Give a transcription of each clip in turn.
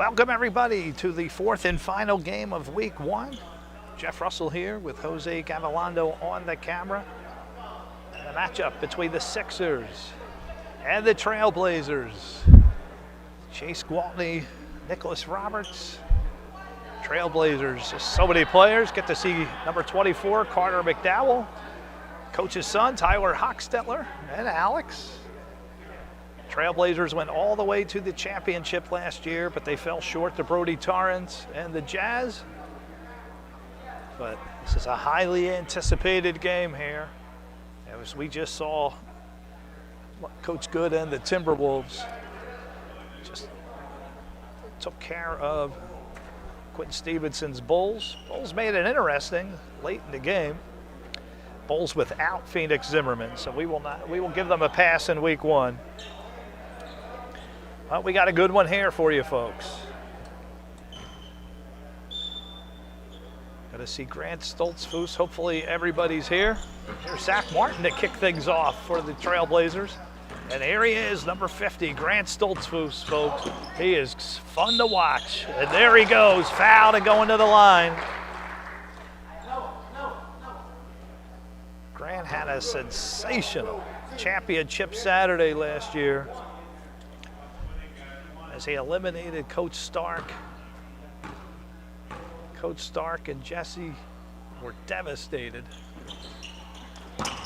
Welcome everybody to the fourth and final game of week one. Jeff Russell here with Jose Gavilando on the camera. And the matchup between the Sixers and the Trailblazers. Chase Gwatlney, Nicholas Roberts. Trailblazers, just so many players. Get to see number 24, Carter McDowell. Coach's son, Lonnie Hochstetler, and Alex. Trailblazers went all the way to the championship last year, but they fell short to Brody Torrance and the Jazz. But this is a highly anticipated game here. As we just saw, Coach Good and the Timberwolves just took care of Quentin Stevenson's Bulls. Bulls made it interesting late in the game. Bulls without Phoenix Zimmerman, so we will give them a pass in week one. Well, we got a good one here for you folks. Got to see Grant Stoltzfus. Hopefully everybody's here. Here's Zach Martin to kick things off for the Trailblazers. And here he is, number 50, Grant Stoltzfus, folks. He is fun to watch. And there he goes, fouled and going to the line. Grant had a sensational championship Saturday last year as he eliminated Coach Stark. Coach Stark and Jesse were devastated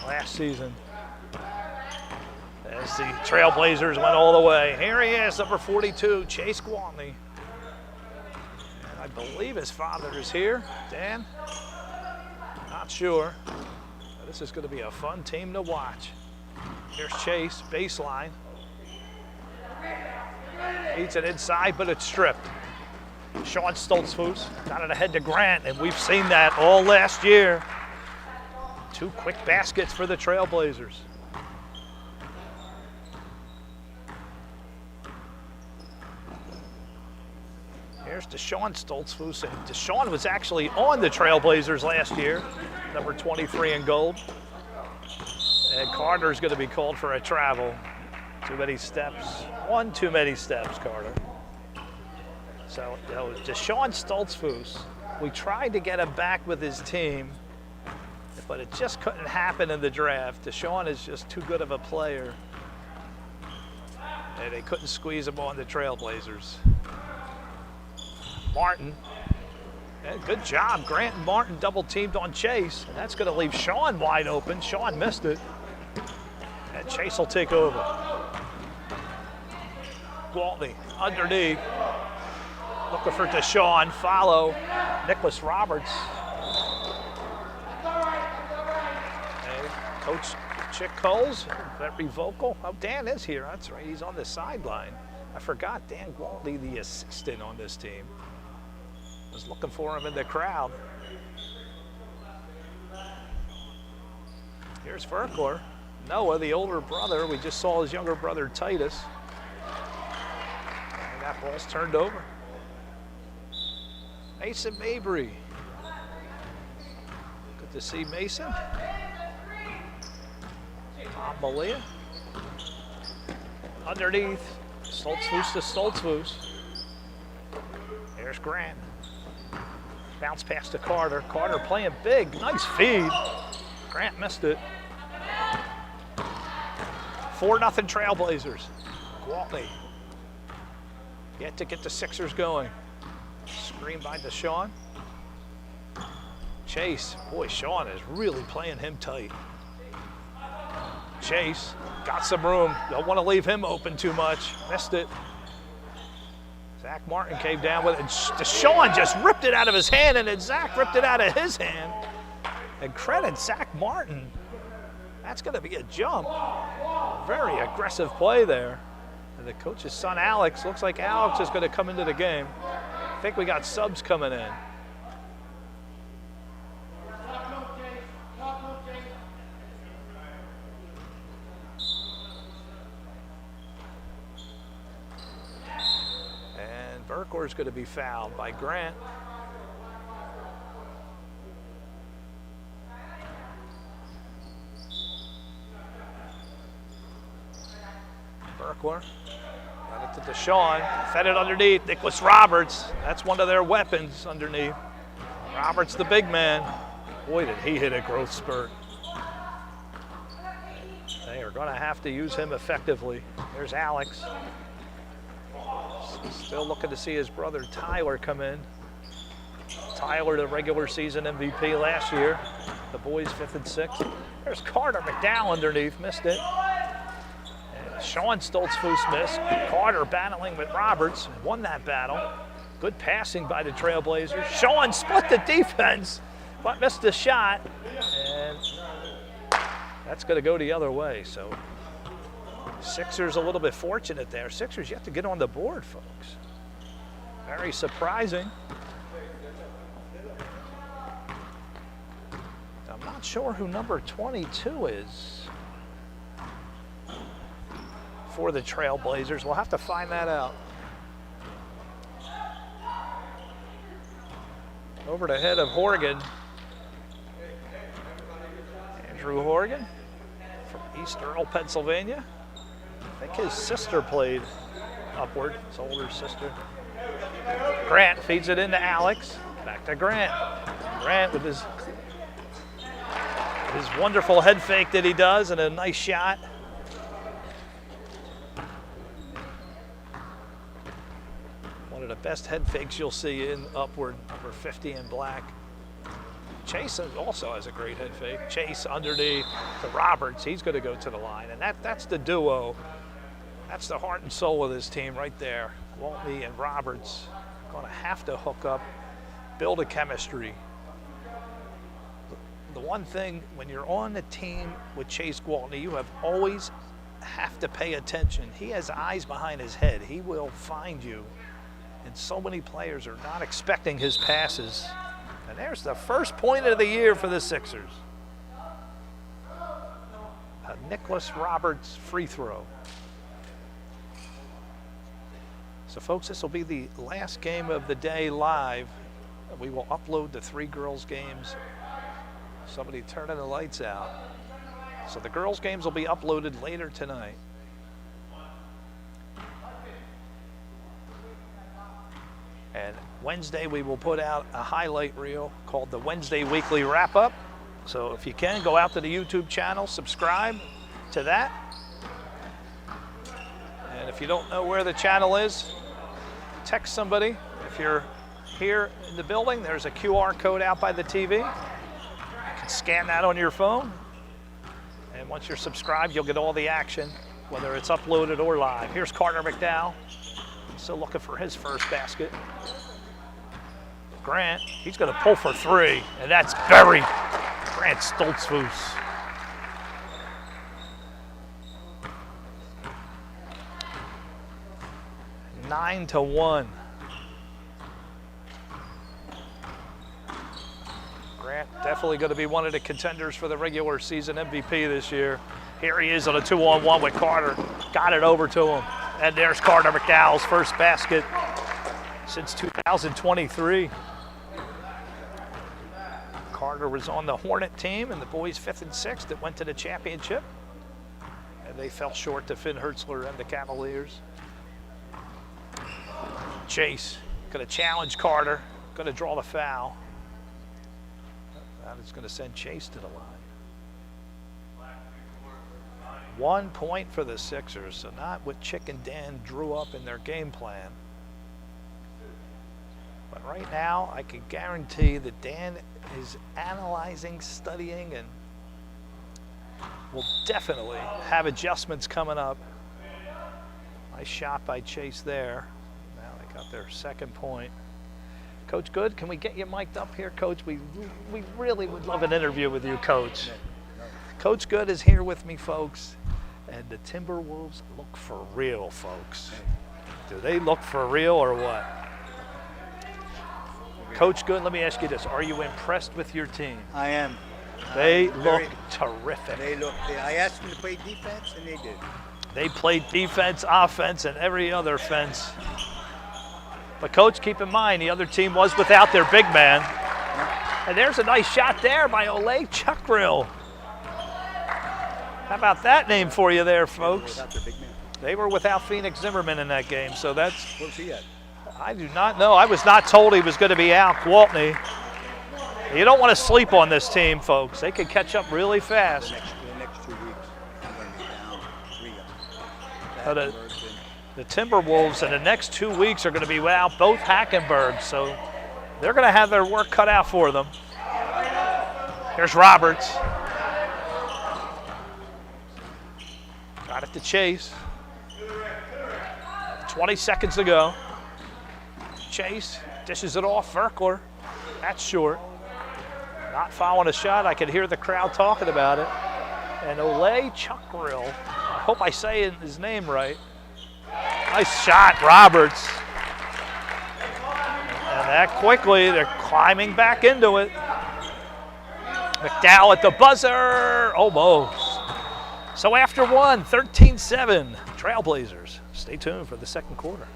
last season as the Trailblazers went all the way. Here he is, number 42, Chase Gwatlney. And I believe his father is here. Dan? Not sure. But this is going to be a fun team to watch. Here's Chase, baseline. Beats it inside, but it's stripped. Sean Stoltzfus got it ahead to Grant, and we've seen that all last year. Two quick baskets for the Trailblazers. Here's Deshaun Stoltzfus. And Deshaun was actually on the Trailblazers last year, number 23 in gold. And Carter's going to be called for a travel. Too many steps. One too many steps, Carter. So, Deshaun Stoltzfus, we tried to get him back with his team, but it just couldn't happen in the draft. Deshaun is just too good of a player, and they couldn't squeeze him on the Trailblazers. Martin, good job. Grant and Martin double teamed on Chase, and that's going to leave Sean wide open. Sean missed it, and Chase will take over. Gwaltney underneath, looking for Deshaun, follow Nicholas Roberts. And Coach Chick Coles, very vocal. Oh, Dan is here, that's right, he's on the sideline. I forgot Dan Gwaltney, the assistant on this team. Was looking for him in the crowd. Here's Verkler. Noah, the older brother, we just saw his younger brother Titus. That ball's turned over. Mason Mabry. Good to see Mason. Tom Oleh. Underneath, Stoltzfus to Stoltzfus. There's Grant. Bounce pass to Carter. Carter playing big, nice feed. Grant missed it. 4-0 Trailblazers. Gwaltney. Yet to get the Sixers going. Screen by Deshaun. Chase, boy, Sean is really playing him tight. Chase, got some room. Don't want to leave him open too much. Missed it. Zach Martin came down with it. And Deshaun just ripped it out of his hand, and then Zach ripped it out of his hand. And credit Zach Martin. That's going to be a jump. Very aggressive play there. And the coach's son, Alex, looks like Alex is going to come into the game. I think we got subs coming in. And Verkler is going to be fouled by Grant. Verkler To Sean, fed it underneath. Nicholas Roberts, that's one of their weapons underneath. Roberts, the big man. Boy, did he hit a growth spurt. They are going to have to use him effectively. There's Alex. Still looking to see his brother Tyler come in. Tyler, the regular season MVP last year. The boys 5th and 6th. There's Carter McDowell underneath, missed it. And Sean Stoltzfus missed. Carter battling with Roberts, won that battle. Good passing by the Trailblazers. Sean split the defense, but missed the shot. And that's going to go the other way. So Sixers a little bit fortunate there. Sixers yet to get on the board, folks. Very surprising. I'm not sure who number 22 is for the Trailblazers. We'll have to find that out. Over the head of Horgan. Andrew Horgan from East Earl, Pennsylvania. I think his sister played Upward, his older sister. Grant feeds it into Alex. Back to Grant. Grant with his wonderful head fake that he does and a nice shot. One of the best head fakes you'll see in Upward, number 50 in black. Chase also has a great head fake. Chase underneath to Roberts. He's going to go to the line. And that's the duo. That's the heart and soul of this team right there. Gwaltney and Roberts going to have to hook up, build a chemistry. The one thing, when you're on the team with Chase Gwatlney, you always have to pay attention. He has eyes behind his head. He will find you. And so many players are not expecting his passes. And there's the first point of the year for the Sixers. A Nicholas Roberts free throw. So folks, this will be the last game of the day live. We will upload the 3 girls games. Somebody turning the lights out. So the girls games will be uploaded later tonight. And Wednesday we will put out a highlight reel called the Wednesday Weekly Wrap-Up. So if you can, go out to the YouTube channel, subscribe to that. And if you don't know where the channel is, text somebody. If you're here in the building, there's a QR code out by the TV. You can scan that on your phone. And once you're subscribed, you'll get all the action, whether it's uploaded or live. Here's Carter McDowell. Still looking for his first basket. Grant, he's going to pull for 3, and that's buried. Grant Stoltzfus. Nine to 1. Grant definitely going to be one of the contenders for the regular season MVP this year. Here he is on a 2-on-1 with Carter. Got it over to him. And there's Carter McDowell's first basket since 2023. Carter was on the Hornet team and the boys 5th and 6th that went to the championship. And they fell short to Finn Hertzler and the Cavaliers. Chase going to challenge Carter, going to draw the foul. That is going to send Chase to the line. 1 point for the Sixers, so not what Chick and Dan drew up in their game plan. But right now, I can guarantee that Dan is analyzing, studying, and will definitely have adjustments coming up. Nice shot by Chase there. Now they got their second point. Coach Good, can we get you mic'd up here, Coach? We really would love an interview with you, Coach. Coach Good is here with me, folks. And the Timberwolves look for real, folks. Do they look for real or what? Coach Good, let me ask you this. Are you impressed with your team? I am. They look terrific. I asked them to play defense, and they did. They played defense, offense, and every other fence. But, Coach, keep in mind, the other team was without their big man. And there's a nice shot there by Oleh Chukhrii. How about that name for you there, folks? They were without Phoenix Zimmerman in that game, so that's... Where's he at? I do not know. I was not told he was going to be out, Gwaltney. You don't want to sleep on this team, folks. They could catch up really fast. The next 2 weeks, I'm going to be down 3 So the Timberwolves in the next 2 weeks are going to be without both Hackenbergs, so they're going to have their work cut out for them. Here's Roberts. Got it to Chase. 20 seconds to go. Chase dishes it off. Verkler. That's short. Not following a shot. I could hear the crowd talking about it. And Oleh Chukhrii. I hope I say his name right. Nice shot, Roberts. And that quickly, they're climbing back into it. McDowell at the buzzer. Almost. So after one, 13-7, Trailblazers. Stay tuned for the second quarter.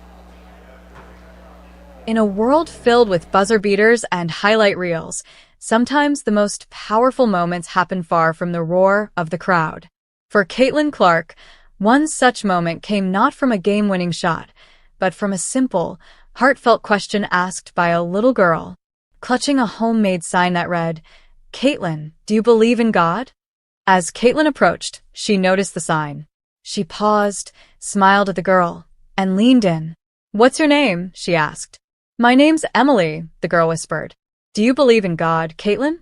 In a world filled with buzzer beaters and highlight reels, sometimes the most powerful moments happen far from the roar of the crowd. For Caitlin Clark, one such moment came not from a game-winning shot, but from a simple, heartfelt question asked by a little girl, clutching a homemade sign that read, "Caitlin, do you believe in God?" As Caitlin approached, she noticed the sign. She paused, smiled at the girl, and leaned in. "What's your name?" she asked. "My name's Emily," the girl whispered. "Do you believe in God, Caitlin?"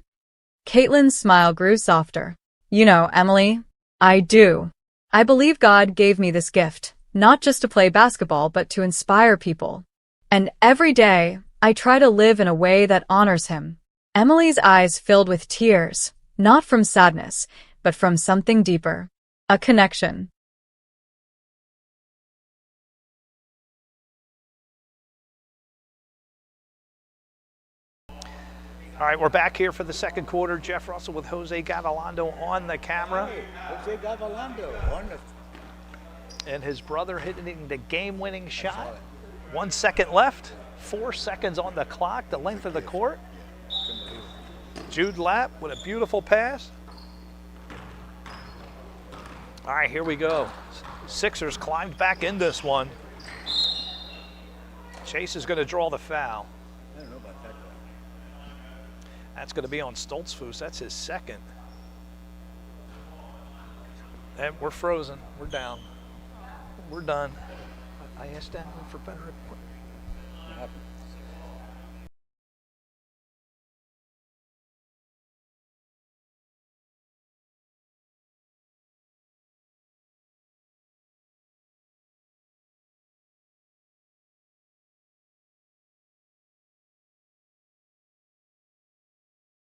Caitlin's smile grew softer. "You know, Emily, I do. I believe God gave me this gift, not just to play basketball, but to inspire people. And every day, I try to live in a way that honors Him." Emily's eyes filled with tears, not from sadness, but from something deeper. A connection. All right, we're back here for the second quarter. Jeff Russell with Jose Gwatlney on the camera. Hey, Jose Gwatlney on the... And his brother hitting the game-winning shot. 1 second left, 4 seconds on the clock, the length of the court. Jude Lapp with a beautiful pass. All right, here we go. Sixers climbed back in this one. Chase is going to draw the foul. I don't know about that guy. That's going to be on Stoltzfus. That's his second. And we're frozen. We're down. We're done. I asked Dan for better equipment.